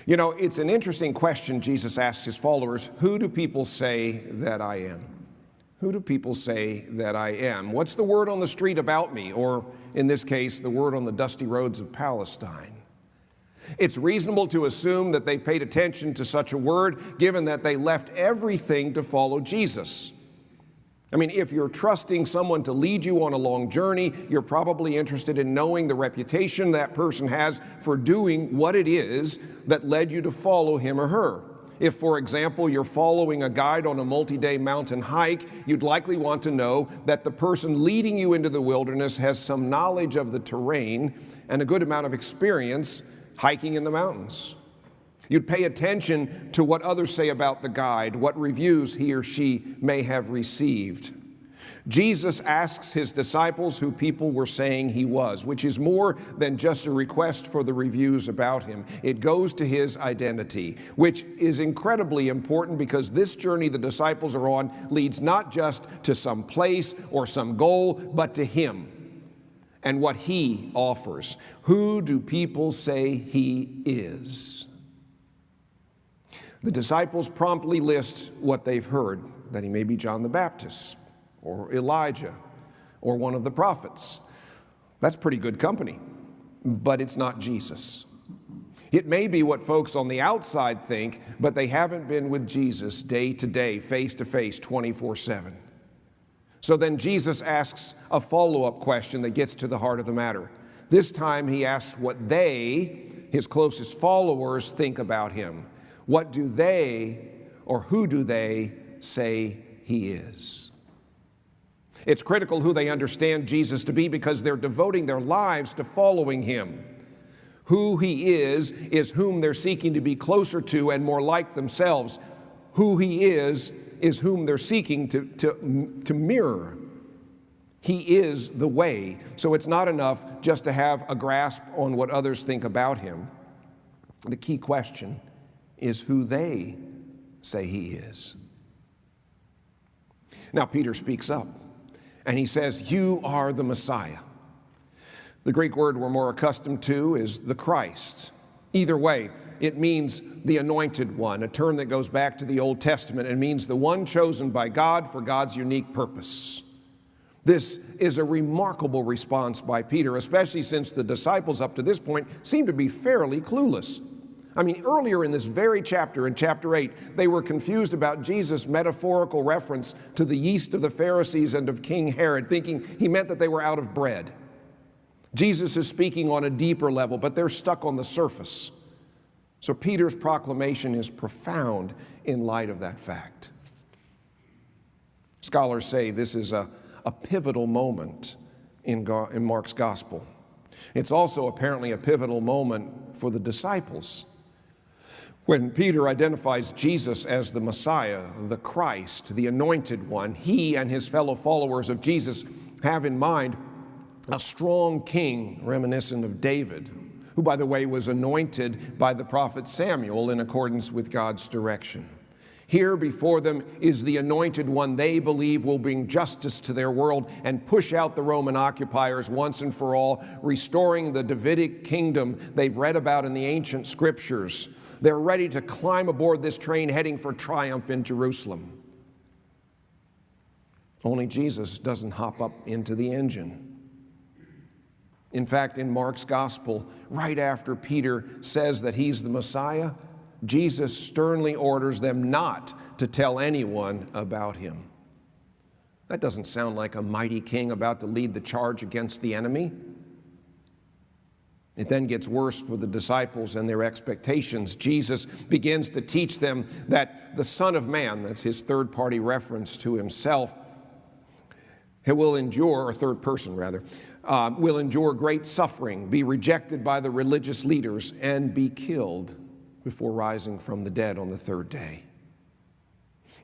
You know, it's an interesting question Jesus asks his followers. Who do people say that I am? Who do people say that I am? What's the word on the street about me? Or in this case, the word on the dusty roads of Palestine. It's reasonable to assume that they've paid attention to such a word, given that they left everything to follow Jesus. I mean, if you're trusting someone to lead you on a long journey, you're probably interested in knowing the reputation that person has for doing what it is that led you to follow him or her. If, for example, you're following a guide on a multi-day mountain hike, you'd likely want to know that the person leading you into the wilderness has some knowledge of the terrain and a good amount of experience hiking in the mountains. You'd pay attention to what others say about the guide, what reviews he or she may have received. Jesus asks his disciples who people were saying he was, which is more than just a request for the reviews about him. It goes to his identity, which is incredibly important because this journey the disciples are on leads not just to some place or some goal, but to him and what he offers. Who do people say he is? The disciples promptly list what they've heard, that he may be John the Baptist, or Elijah, or one of the prophets. That's pretty good company, but it's not Jesus. It may be what folks on the outside think, but they haven't been with Jesus day to day, face to face, 24/7. So then Jesus asks a follow-up question that gets to the heart of the matter. This time he asks what they, his closest followers, think about him. What do they, or who do they say he is? It's critical who they understand Jesus to be because they're devoting their lives to following him. Who he is whom they're seeking to be closer to and more like themselves. Who he is whom they're seeking to mirror. He is the way. So it's not enough just to have a grasp on what others think about him. The key question is who they say he is. Now Peter speaks up and he says, "You are the Messiah." The Greek word we're more accustomed to is the Christ. Either way, it means the anointed one, a term that goes back to the Old Testament and means the one chosen by God for God's unique purpose. This is a remarkable response by Peter, especially since the disciples up to this point seem to be fairly clueless. I mean, earlier in this very chapter, in chapter 8, they were confused about Jesus' metaphorical reference to the yeast of the Pharisees and of King Herod, thinking he meant that they were out of bread. Jesus is speaking on a deeper level, but they're stuck on the surface. So Peter's proclamation is profound in light of that fact. Scholars say this is a pivotal moment in Mark's gospel. It's also apparently a pivotal moment for the disciples. When Peter identifies Jesus as the Messiah, the Christ, the anointed one, he and his fellow followers of Jesus have in mind a strong king reminiscent of David, who, by the way, was anointed by the prophet Samuel in accordance with God's direction. Here before them is the anointed one they believe will bring justice to their world and push out the Roman occupiers once and for all, restoring the Davidic kingdom they've read about in the ancient scriptures. They're ready to climb aboard this train heading for triumph in Jerusalem. Only Jesus doesn't hop up into the engine. In fact, in Mark's gospel, right after Peter says that he's the Messiah, Jesus sternly orders them not to tell anyone about him. That doesn't sound like a mighty king about to lead the charge against the enemy. It then gets worse for the disciples and their expectations. Jesus begins to teach them that the Son of Man, that's his third-party reference to himself, he will endure, or third person rather, will endure great suffering, be rejected by the religious leaders, and be killed before rising from the dead on the third day.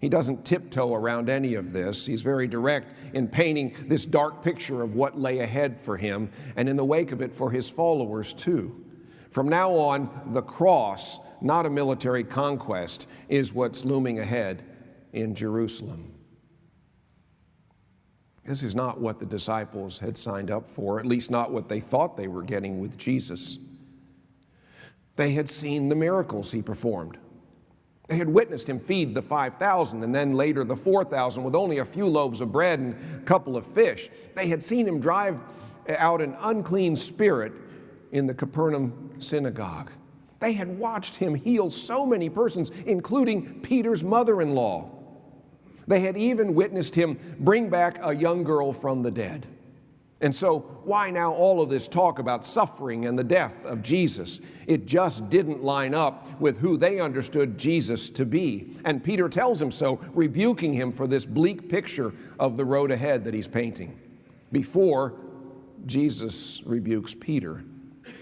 He doesn't tiptoe around any of this. He's very direct in painting this dark picture of what lay ahead for him, and in the wake of it for his followers too. From now on, the cross, not a military conquest, is what's looming ahead in Jerusalem. This is not what the disciples had signed up for, at least not what they thought they were getting with Jesus. They had seen the miracles he performed. They had witnessed him feed the 5,000 and then later the 4,000 with only a few loaves of bread and a couple of fish. They had seen him drive out an unclean spirit in the Capernaum synagogue. They had watched him heal so many persons, including Peter's mother-in-law. They had even witnessed him bring back a young girl from the dead. And so why now all of this talk about suffering and the death of Jesus? It just didn't line up with who they understood Jesus to be. And Peter tells him so, rebuking him for this bleak picture of the road ahead that he's painting, before Jesus rebukes Peter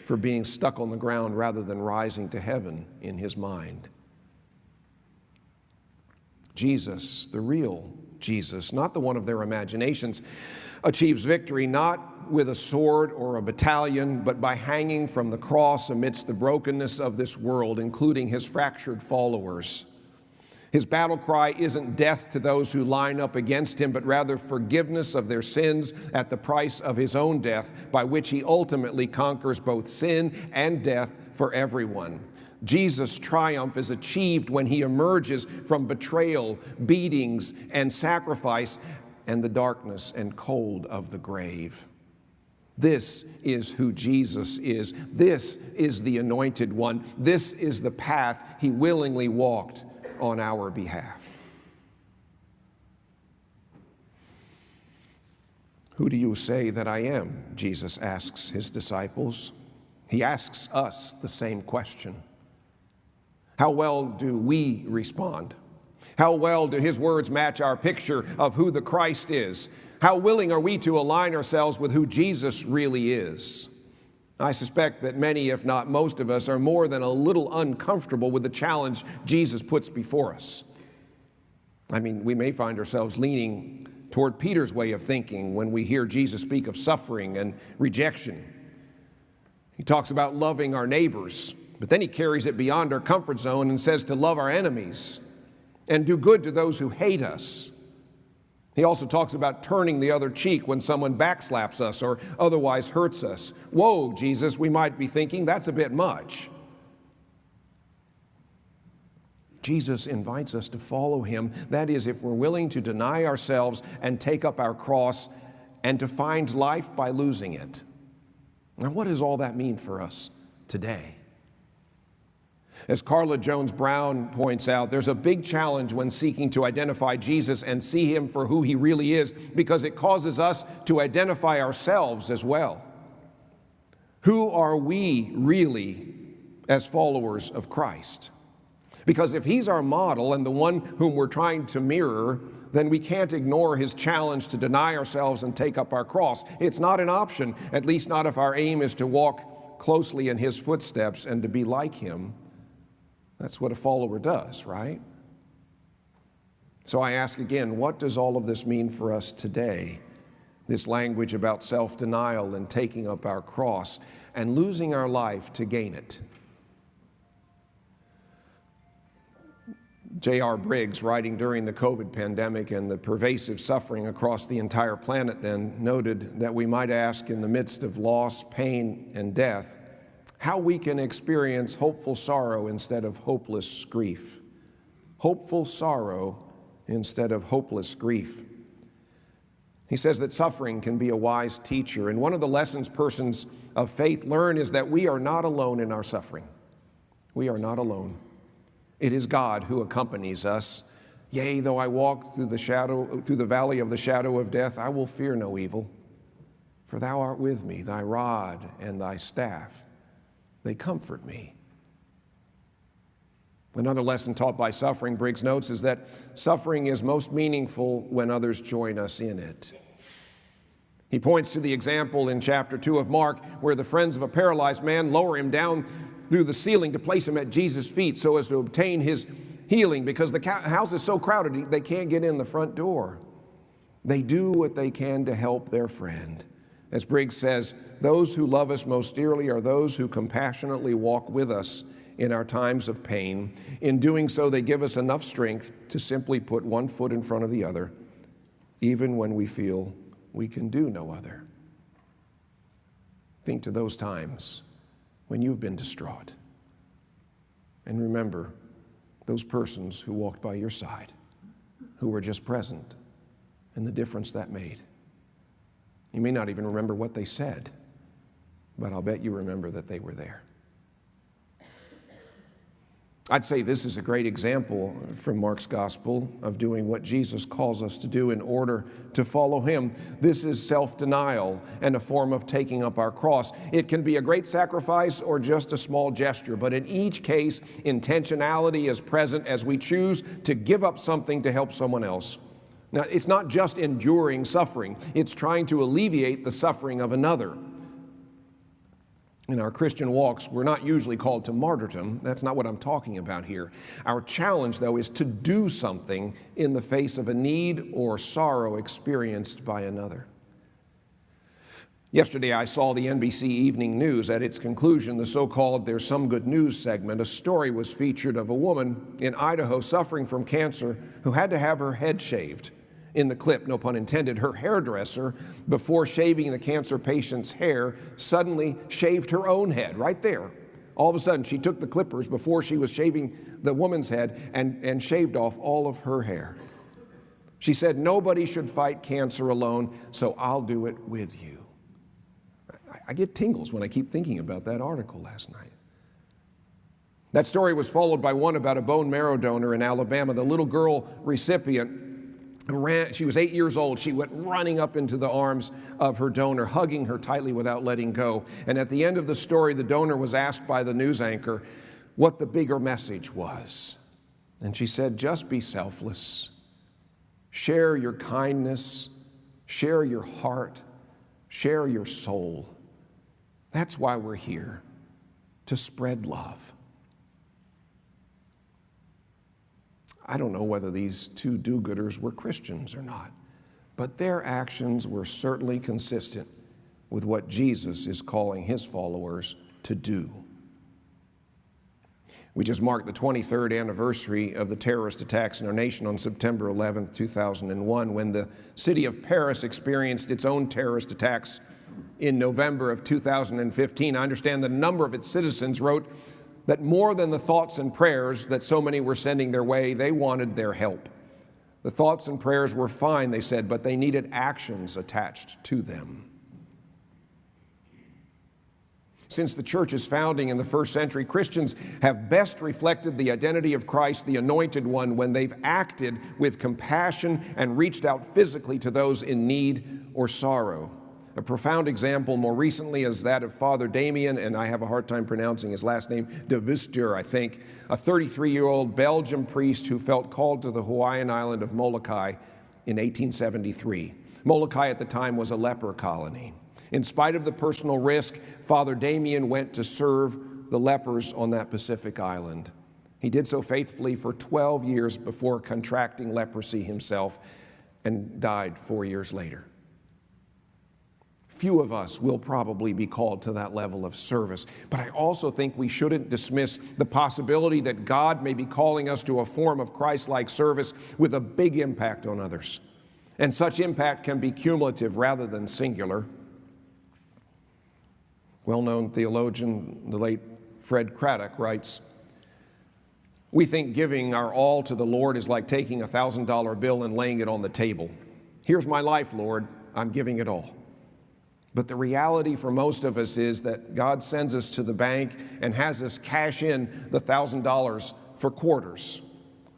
for being stuck on the ground rather than rising to heaven in his mind. Jesus, the real Jesus, not the one of their imaginations, achieves victory not with a sword or a battalion, but by hanging from the cross amidst the brokenness of this world, including his fractured followers. His battle cry isn't death to those who line up against him, but rather forgiveness of their sins at the price of his own death, by which he ultimately conquers both sin and death for everyone. Jesus' triumph is achieved when he emerges from betrayal, beatings, and sacrifice, and the darkness and cold of the grave. This is who Jesus is. This is the anointed one. This is the path he willingly walked on our behalf. Who do you say that I am? Jesus asks his disciples. He asks us the same question. How well do we respond? How well do his words match our picture of who the Christ is? How willing are we to align ourselves with who Jesus really is? I suspect that many, if not most of us, are more than a little uncomfortable with the challenge Jesus puts before us. I mean, we may find ourselves leaning toward Peter's way of thinking when we hear Jesus speak of suffering and rejection. He talks about loving our neighbors, but then he carries it beyond our comfort zone and says to love our enemies and do good to those who hate us. He also talks about turning the other cheek when someone backslaps us or otherwise hurts us. Whoa, Jesus, we might be thinking, that's a bit much. Jesus invites us to follow him. That is, if we're willing to deny ourselves and take up our cross and to find life by losing it. Now, what does all that mean for us today? As Carla Jones Brown points out, there's a big challenge when seeking to identify Jesus and see him for who he really is, because it causes us to identify ourselves as well. Who are we really as followers of Christ? Because if he's our model and the one whom we're trying to mirror, then we can't ignore his challenge to deny ourselves and take up our cross. It's not an option, at least not if our aim is to walk closely in his footsteps and to be like him. That's what a follower does, right? So I ask again, what does all of this mean for us today? This language about self-denial and taking up our cross and losing our life to gain it. J.R. Briggs, writing during the COVID pandemic and the pervasive suffering across the entire planet then, noted that we might ask in the midst of loss, pain, and death, how we can experience hopeful sorrow instead of hopeless grief. Hopeful sorrow instead of hopeless grief. He says that suffering can be a wise teacher, and one of the lessons persons of faith learn is that we are not alone in our suffering. We are not alone. It is God who accompanies us. Yea, though I walk through the valley of the shadow of death, I will fear no evil, for thou art with me, thy rod and thy staff, they comfort me. Another lesson taught by suffering, Briggs notes, is that suffering is most meaningful when others join us in it. He points to the example in chapter 2 of Mark where the friends of a paralyzed man lower him down through the ceiling to place him at Jesus' feet so as to obtain his healing, because the house is so crowded they can't get in the front door. They do what they can to help their friend. As Briggs says, those who love us most dearly are those who compassionately walk with us in our times of pain. In doing so, they give us enough strength to simply put one foot in front of the other, even when we feel we can do no other. Think to those times when you've been distraught, And remember those persons who walked by your side, who were just present, and the difference that made. You may not even remember what they said, but I'll bet you remember that they were there. I'd say this is a great example from Mark's gospel of doing what Jesus calls us to do in order to follow him. This is self-denial and a form of taking up our cross. It can be a great sacrifice or just a small gesture, but in each case, intentionality is present as we choose to give up something to help someone else. Now, it's not just enduring suffering. It's trying to alleviate the suffering of another. In our Christian walks, we're not usually called to martyrdom. That's not what I'm talking about here. Our challenge, though, is to do something in the face of a need or sorrow experienced by another. Yesterday, I saw the NBC Evening News. At its conclusion, the so-called There's Some Good News segment, a story was featured of a woman in Idaho suffering from cancer who had to have her head shaved. In the clip, no pun intended, her hairdresser, before shaving the cancer patient's hair, suddenly shaved her own head right there. All of a sudden, she took the clippers before she was shaving the woman's head and shaved off all of her hair. She said, "Nobody should fight cancer alone, so I'll do it with you." I get tingles when I keep thinking about that article last night. That story was followed by one about a bone marrow donor in Alabama. The little girl recipient she was 8 years old. She went running up into the arms of her donor, hugging her tightly without letting go. And at the end of the story, the donor was asked by the news anchor what the bigger message was. And she said, "Just be selfless. Share your kindness. Share your heart. Share your soul. That's why we're here, to spread love." I don't know whether these two do-gooders were Christians or not, but their actions were certainly consistent with what Jesus is calling his followers to do. We just marked the 23rd anniversary of the terrorist attacks in our nation on September 11th, 2001, when the city of Paris experienced its own terrorist attacks in November of 2015. I understand that a number of its citizens wrote that more than the thoughts and prayers that so many were sending their way, they wanted their help. The thoughts and prayers were fine, they said, but they needed actions attached to them. Since the church's founding in the first century, Christians have best reflected the identity of Christ, the Anointed One, when they've acted with compassion and reached out physically to those in need or sorrow. A profound example more recently is that of Father Damien, and I have a hard time pronouncing his last name, de Vuster, I think, a 33-year-old Belgian priest who felt called to the Hawaiian island of Molokai in 1873. Molokai at the time was a leper colony. In spite of the personal risk, Father Damien went to serve the lepers on that Pacific island. He did so faithfully for 12 years before contracting leprosy himself and died 4 years later. Few of us will probably be called to that level of service, but I also think we shouldn't dismiss the possibility that God may be calling us to a form of Christ-like service with a big impact on others. And such impact can be cumulative rather than singular. Well-known theologian, the late Fred Craddock, writes, "We think giving our all to the Lord is like taking a $1,000 bill and laying it on the table. Here's my life, Lord, I'm giving it all. But the reality for most of us is that God sends us to the bank and has us cash in the $1,000 for quarters.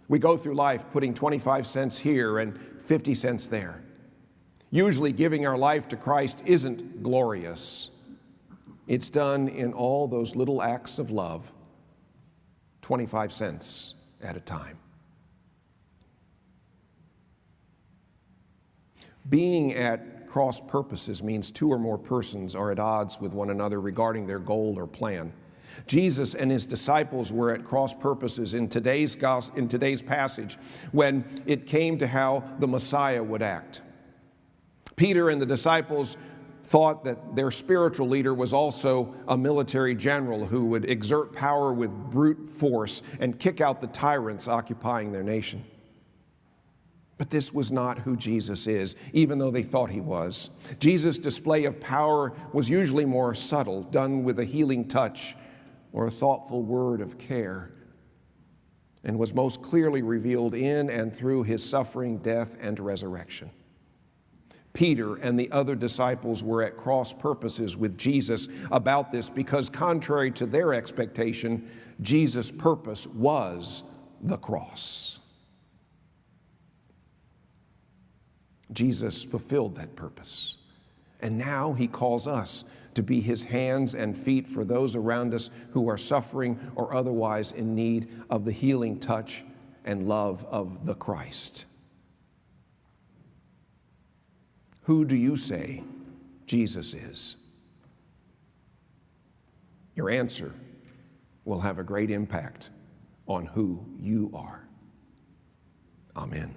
We go through life putting 25 cents here and 50 cents there. Usually giving our life to Christ isn't glorious. It's done in all those little acts of love, 25 cents at a time." Being at cross purposes means two or more persons are at odds with one another regarding their goal or plan. Jesus and his disciples were at cross purposes in today's passage when it came to how the Messiah would act. Peter and the disciples thought that their spiritual leader was also a military general who would exert power with brute force and kick out the tyrants occupying their nation. But this was not who Jesus is, even though they thought he was. Jesus' display of power was usually more subtle, done with a healing touch or a thoughtful word of care and was most clearly revealed in and through his suffering, death, and resurrection. Peter and the other disciples were at cross purposes with Jesus about this because, contrary to their expectation, Jesus' purpose was the cross. Jesus fulfilled that purpose, and now he calls us to be his hands and feet for those around us who are suffering or otherwise in need of the healing touch and love of the Christ. Who do you say Jesus is? Your answer will have a great impact on who you are. Amen.